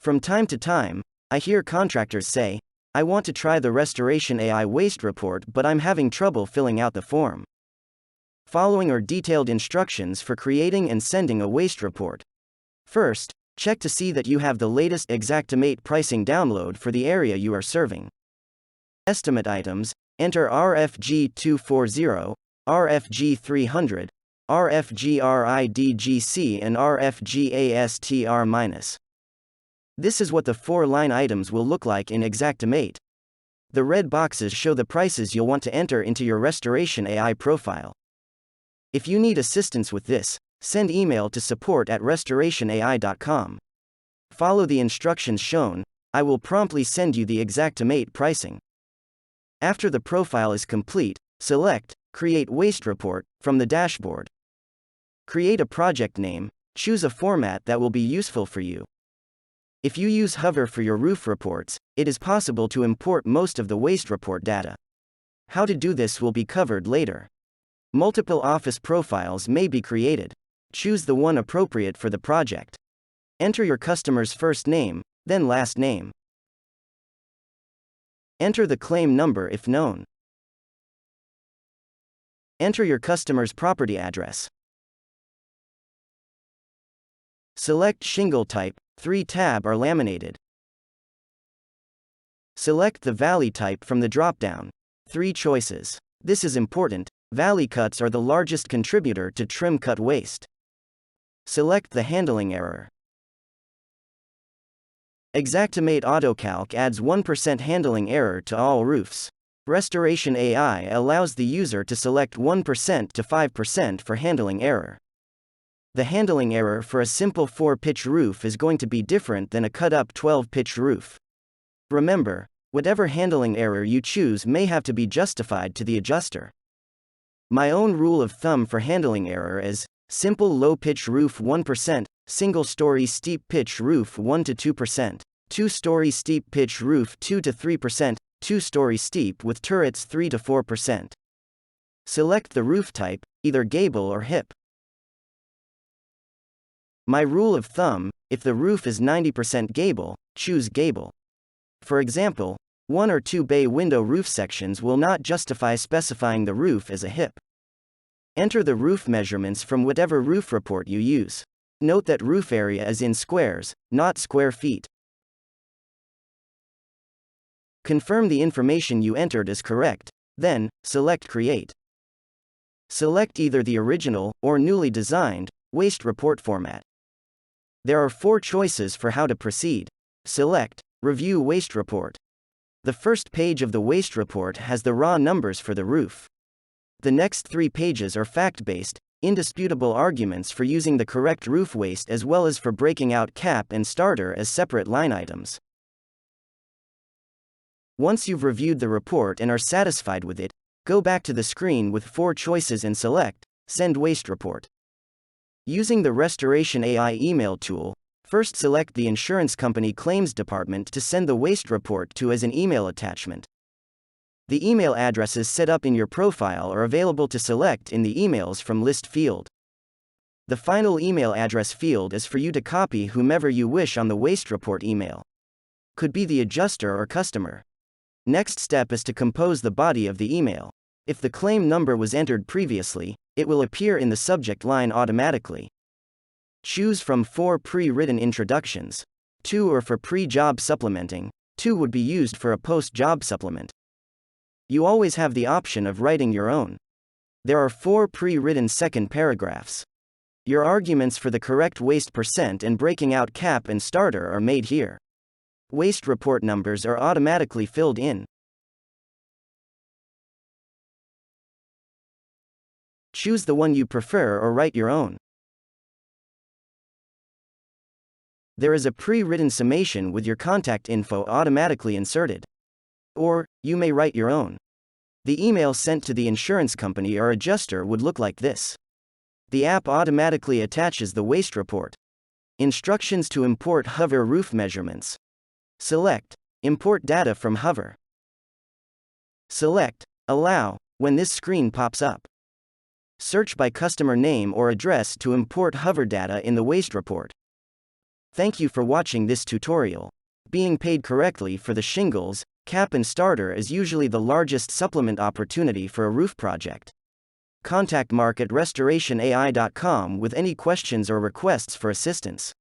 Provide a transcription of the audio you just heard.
From time to time, I hear contractors say, "I want to try the Restoration AI waste report, but I'm having trouble filling out the form." Following are detailed instructions for creating and sending a waste report. First, check to see that you have the latest Xactimate pricing download for the area you are serving. Estimate items: enter RFG 240, RFG 300, RFG RIDGC, and RFG ASTR-. This is what the 4 line items will look like in Xactimate. The red boxes show the prices you'll want to enter into your Restoration AI profile. If you need assistance with this, send email to support@restorationai.com. Follow the instructions shown, I will promptly send you the Xactimate pricing. After the profile is complete, select Create Waste Report from the dashboard. Create a project name, choose a format that will be useful for you. If you use Hover for your roof reports, it is possible to import most of the waste report data. How to do this will be covered later. Multiple office profiles may be created. Choose the one appropriate for the project. Enter your customer's first name, then last name. Enter the claim number if known. Enter your customer's property address. Select shingle type, 3 tab or laminated. Select the valley type from the drop-down. 3 choices. This is important. Valley cuts are the largest contributor to trim cut waste. Select the handling error. Xactimate AutoCalc adds 1% handling error to all roofs. Restoration AI allows the user to select 1% to 5% for handling error. The handling error for a simple 4-pitch roof is going to be different than a cut-up 12-pitch roof. Remember, whatever handling error you choose may have to be justified to the adjuster. My own rule of thumb for handling error is: simple low-pitch roof 1%, single-story steep pitch roof 1 to 2%, 2-story steep pitch roof 2 to 3%, 2-story steep with turrets 3 to 4%. Select the roof type, either gable or hip. My rule of thumb: if the roof is 90% gable, choose gable. For example, 1 or 2 bay window roof sections will not justify specifying the roof as a hip. Enter the roof measurements from whatever roof report you use. Note that roof area is in squares, not square feet. Confirm the information you entered is correct, then, select Create. Select either the original, or newly designed, waste report format. There are 4 choices for how to proceed. Select Review Waste Report. The first page of the waste report has the raw numbers for the roof. The next 3 pages are fact-based, indisputable arguments for using the correct roof waste as well as for breaking out cap and starter as separate line items. Once you've reviewed the report and are satisfied with it, go back to the screen with 4 choices and select Send Waste Report. Using the Restoration AI email tool, first select the insurance company claims department to send the waste report to as an email attachment. The email addresses set up in your profile are available to select in the emails from list field. The final email address field is for you to copy whomever you wish on the waste report email. Could be the adjuster or customer. Next step is to compose the body of the email. If the claim number was entered previously, it will appear in the subject line automatically. Choose from 4 pre-written introductions. 2 are for pre-job supplementing, 2 would be used for a post-job supplement. You always have the option of writing your own. There are 4 pre-written second paragraphs. Your arguments for the correct waste percent and breaking out cap and starter are made here. Waste report numbers are automatically filled in. Choose the one you prefer or write your own. There is a pre-written summation with your contact info automatically inserted. Or, you may write your own. The email sent to the insurance company or adjuster would look like this. The app automatically attaches the waste report. Instructions to import Hover roof measurements. Select Import data from Hover. Select Allow when this screen pops up. Search by customer name or address to import Hover data in the waste report. Thank you for watching this tutorial. Being paid correctly for the shingles, cap and starter is usually the largest supplement opportunity for a roof project. Contact Mark at restorationai.com with any questions or requests for assistance.